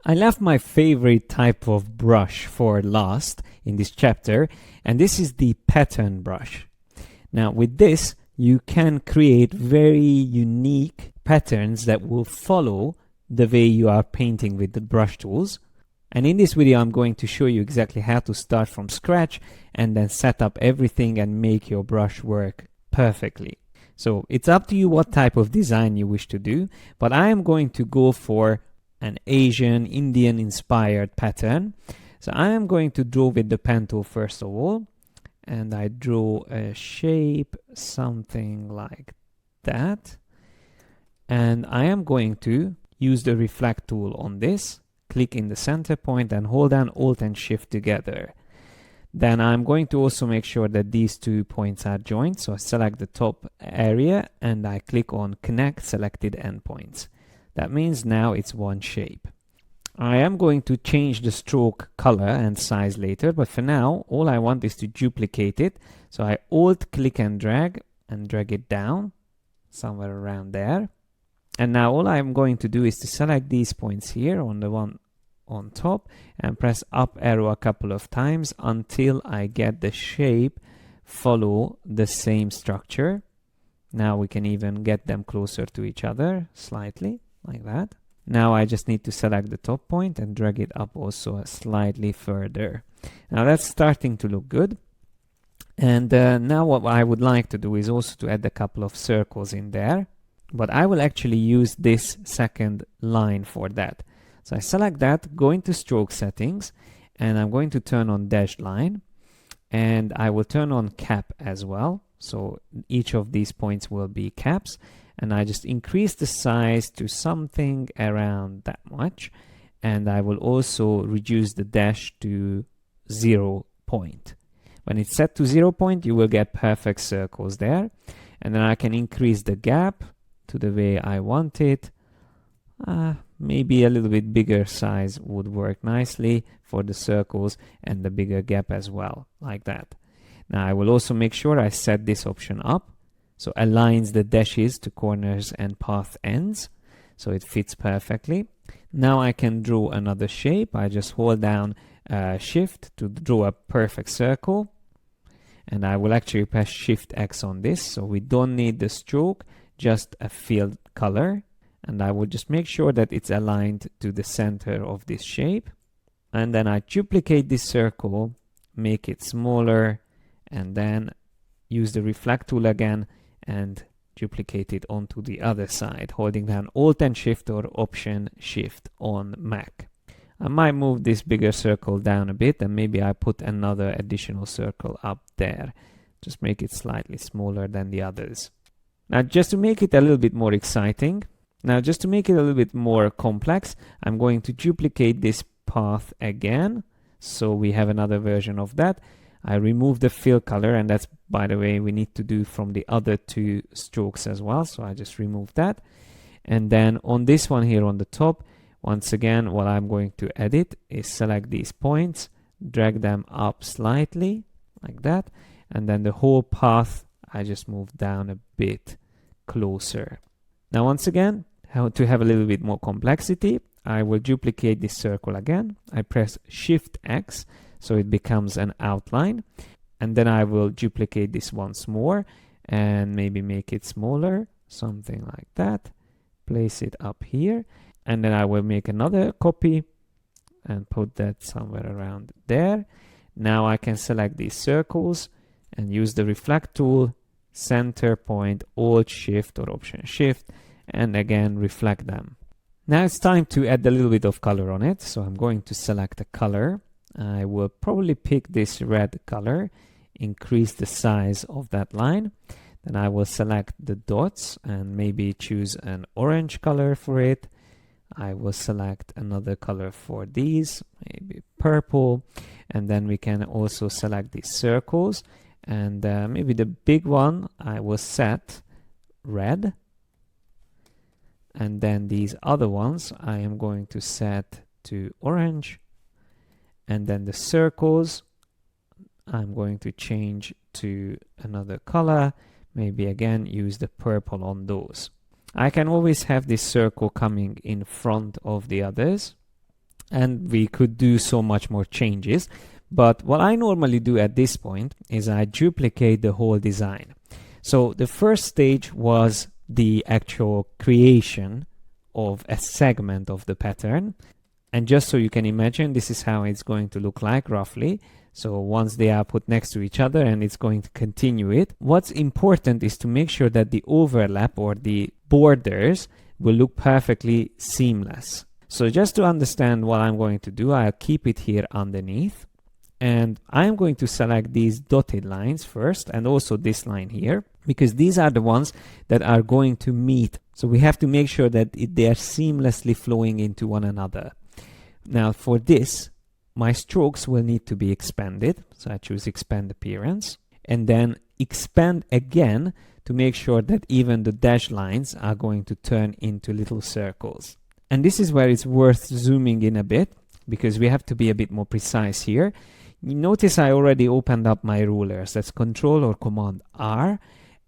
I left my favorite type of brush for last in this chapter, and this is the pattern brush. Now with this, you can create very unique patterns that will follow the way you are painting with the brush tools. And in this video, I'm going to show you exactly how to start from scratch and then set up everything and make your brush work perfectly. So it's up to you what type of design you wish to do, but I am going to go for an Asian, Indian inspired pattern. So I am going to draw with the pen tool first of all, and I draw a shape, something like that. And I am going to use the reflect tool on this, click in the center point and hold down Alt and Shift together. Then I'm going to also make sure that these 2 points are joined. So I select the top area and I click on Connect Selected Endpoints. That means now it's one shape. I am going to change the stroke color and size later, but for now, all I want is to duplicate it. So I Alt click and drag it down somewhere around there. And now all I'm going to do is to select these points here on the one on top and press up arrow a couple of times until I get the shape follow the same structure. Now we can even get them closer to each other slightly like that. Now I just need to select the top point and drag it up also slightly further. Now that's starting to look good. And now what I would like to do is also to add a couple of circles in there. But I will actually use this second line for that. So I select that, go into stroke settings, and I'm going to turn on dashed line. And I will turn on cap as well. So each of these points will be caps. And I just increase the size to something around that much. And I will also reduce the dash to 0 point. When it's set to 0 point, you will get perfect circles there. And then I can increase the gap to the way I want it. Maybe a little bit bigger size would work nicely for the circles and the bigger gap as well, like that. Now I will also make sure I set this option up, so aligns the dashes to corners and path ends, so it fits perfectly. Now I can draw another shape. I just hold down Shift to draw a perfect circle, and I will actually press Shift X on this, so we don't need the stroke, just a filled color. And I will just make sure that it's aligned to the center of this shape. And then I duplicate this circle, make it smaller, and then use the reflect tool again and duplicate it onto the other side, holding down Alt and Shift or Option Shift on Mac. I might move this bigger circle down a bit, and maybe I put another additional circle up there. Just make it slightly smaller than the others. Now, just to make it a little bit more exciting, just to make it a little bit more complex, I'm going to duplicate this path again. So we have another version of that. I remove the fill color, and that's, by the way, we need to do from the other 2 strokes as well. So I just remove that. And then on this one here on the top, once again, what I'm going to edit is select these points, drag them up slightly like that. And then the whole path, I just move down a bit closer. Now, once again, to have a little bit more complexity, I will duplicate this circle again. I press Shift X so it becomes an outline. And then I will duplicate this once more and maybe make it smaller, something like that. Place it up here. And then I will make another copy and put that somewhere around there. Now I can select these circles and use the reflect tool, center point, Alt Shift or Option Shift, and again reflect them. Now it's time to add a little bit of color on it. So I'm going to select a color. I will probably pick this red color, increase the size of that line. Then I will select the dots and maybe choose an orange color for it. I will select another color for these, maybe purple. And then we can also select these circles. And maybe the big one I will set red. And then these other ones I am going to set to orange. And then the circles I'm going to change to another color. Maybe again use the purple on those. I can always have this circle coming in front of the others. and we could do so much more changes. But what I normally do at this point is I duplicate the whole design. So the first stage was the actual creation of a segment of the pattern. And just so you can imagine, this is how it's going to look like roughly. So once they are put next to each other, and it's going to continue it. What's important is to make sure that the overlap or the borders will look perfectly seamless. So just to understand what I'm going to do, I'll keep it here underneath. And I'm going to select these dotted lines first, and also this line here, because these are the ones that are going to meet. So we have to make sure that they are seamlessly flowing into one another. Now for this, my strokes will need to be expanded. So I choose expand appearance, and then expand again to make sure that even the dashed lines are going to turn into little circles. And this is where it's worth zooming in a bit, because we have to be a bit more precise here. You notice I already opened up my rulers. That's Control or Command R.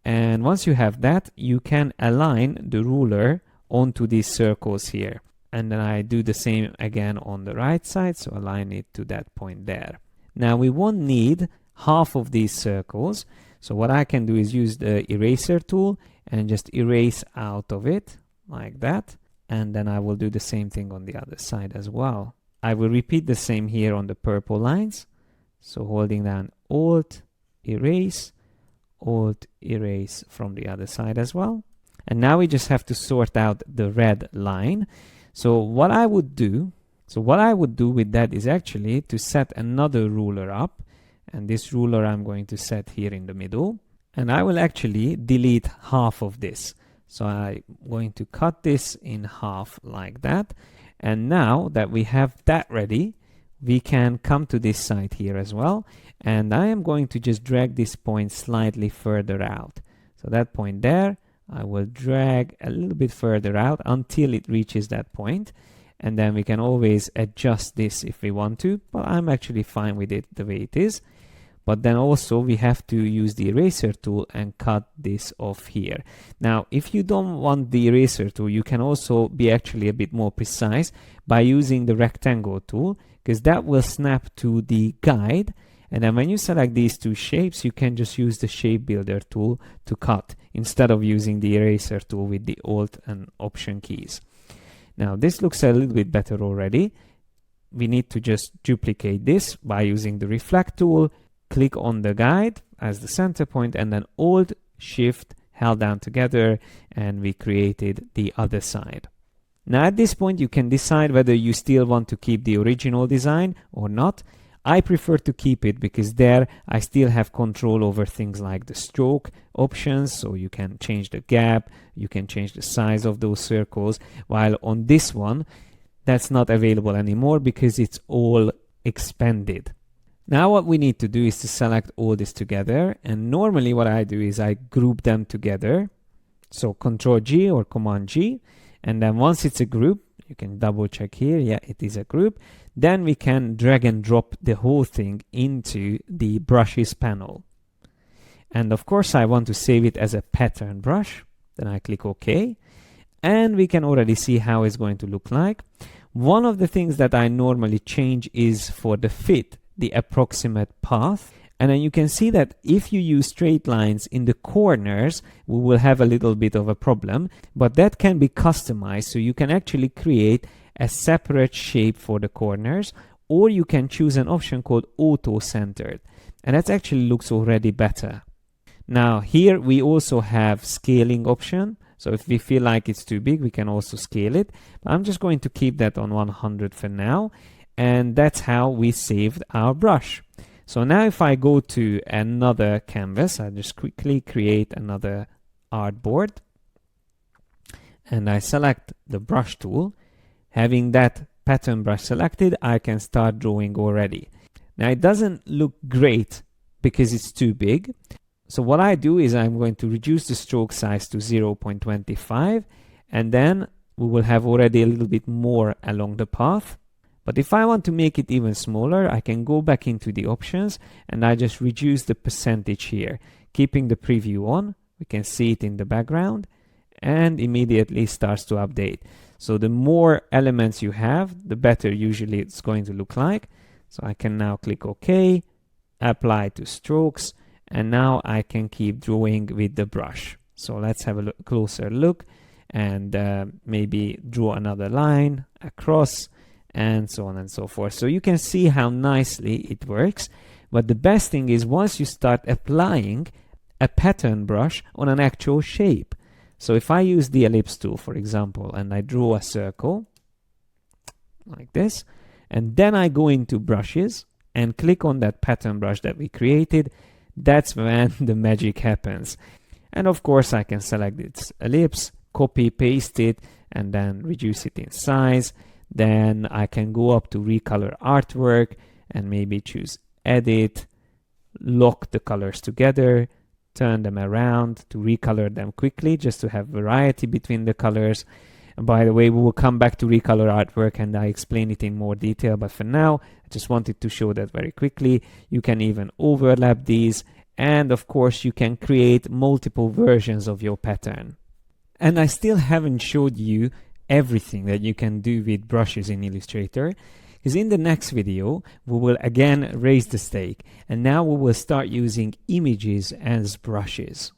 And once you have that, you can align the ruler onto these circles here. And then I do the same again on the right side, so align it to that point there. Now we won't need half of these circles, so what I can do is use the eraser tool and just erase out of it like that. And then I will do the same thing on the other side as well. I will repeat the same here on the purple lines. So holding down Alt, erase from the other side as well. And now we just have to sort out the red line. So what I would do with that is actually to set another ruler up. And this ruler I'm going to set here in the middle. And I will actually delete half of this. So I'm going to cut this in half like that. And now that we have that ready, we can come to this side here as well. And I am going to just drag this point slightly further out. So that point there, I will drag a little bit further out until it reaches that point. And then we can always adjust this if we want to, but I'm actually fine with it the way it is. But then also we have to use the eraser tool and cut this off here. Now, if you don't want the eraser tool, you can also be actually a bit more precise by using the rectangle tool, because that will snap to the guide. And then when you select these two shapes, you can just use the shape builder tool to cut instead of using the eraser tool with the Alt and Option keys. Now this looks a little bit better already. We need to just duplicate this by using the reflect tool, click on the guide as the center point, and then Alt, Shift, held down together, and we created the other side. Now at this point you can decide whether you still want to keep the original design or not. I prefer to keep it because there I still have control over things like the stroke options, so you can change the gap, you can change the size of those circles, while on this one that's not available anymore because it's all expanded. Now what we need to do is to select all this together, and normally what I do is I group them together. So Control G or Command G, and then once it's a group, you can double check here, yeah, it is a group. Then we can drag and drop the whole thing into the brushes panel. And of course I want to save it as a pattern brush. Then I click OK. And we can already see how it's going to look like. One of the things that I normally change is for the fit, the approximate path. And then you can see that if you use straight lines in the corners, we will have a little bit of a problem, but that can be customized. So you can actually create a separate shape for the corners, or you can choose an option called auto centered. And that actually looks already better. Now here we also have scaling option. So if we feel like it's too big, we can also scale it. But I'm just going to keep that on 100 for now. And that's how we saved our brush. So now if I go to another canvas, I just quickly create another artboard. And I select the brush tool. Having that pattern brush selected, I can start drawing already. Now it doesn't look great because it's too big. So what I do is I'm going to reduce the stroke size to 0.25, and then we will have already a little bit more along the path. But if I want to make it even smaller, I can go back into the options and I just reduce the percentage here. Keeping the preview on, we can see it in the background. and immediately starts to update. So the more elements you have, the better usually it's going to look like. So I can now click OK, apply to strokes, and now I can keep drawing with the brush. So let's have a closer look and maybe draw another line across and so on and so forth. So you can see how nicely it works. But the best thing is once you start applying a pattern brush on an actual shape. So if I use the ellipse tool, for example, and I draw a circle like this, and then I go into brushes and click on that pattern brush that we created, that's when the magic happens. And of course I can select this ellipse, copy, paste it, and then reduce it in size. Then I can go up to recolor artwork and maybe choose edit, lock the colors together, turn them around to recolor them quickly just to have variety between the colors. And by the way, we will come back to recolor artwork and I explain it in more detail, but for now I just wanted to show that very quickly. You can even overlap these, and of course you can create multiple versions of your pattern. And I still haven't showed you everything that you can do with brushes in Illustrator, because in the next video we will again raise the stake, and now we will start using images as brushes.